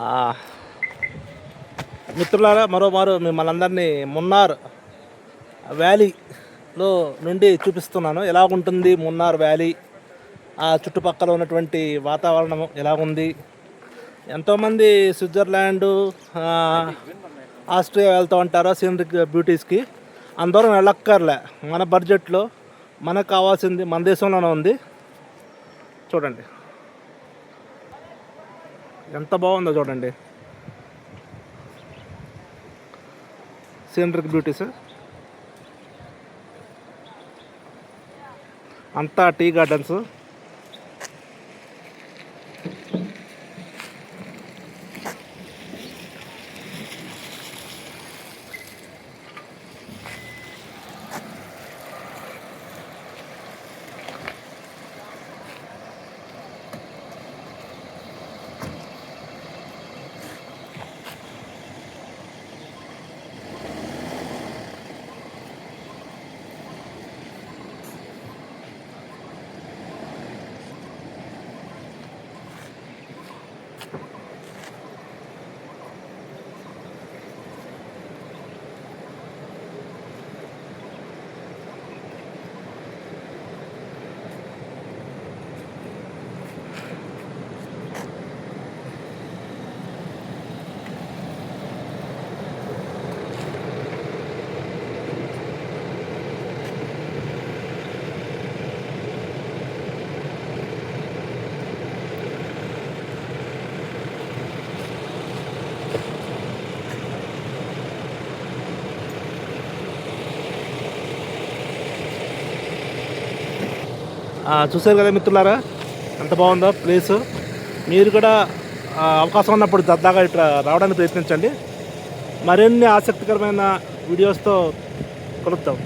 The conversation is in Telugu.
ఆ, మిత్రులారా మరోమారు మిమ్మల్ని అందరినీ మున్నార్ వ్యాలీలో నుండి చూపిస్తున్నాను. ఎలాగుంటుంది మున్నార్ వ్యాలీ, ఆ చుట్టుపక్కల ఉన్నటువంటి వాతావరణం ఎలాగుంది. ఎంతోమంది స్విట్జర్లాండు, ఆస్ట్రియా వెళ్తూ ఉంటారు సీనరిక్ బ్యూటీస్కి. అందరం వెళ్ళక్కర్లే, మన బడ్జెట్లో మనకు కావాల్సింది మన దేశంలోనే ఉంది. చూడండి ఎంత బాగుందో, చూడండి సీనరిక్ బ్యూటీస్ అంతా టీ గార్డెన్స్. చూసారు కదా మిత్రులారా, ఎంత బాగుందో ప్లేసు. మీరు కూడా అవకాశం ఉన్నప్పుడు సరదాగా ఇట్లా రావడానికి ప్రయత్నించండి. మరిన్ని ఆసక్తికరమైన వీడియోస్తో కలుద్దాం.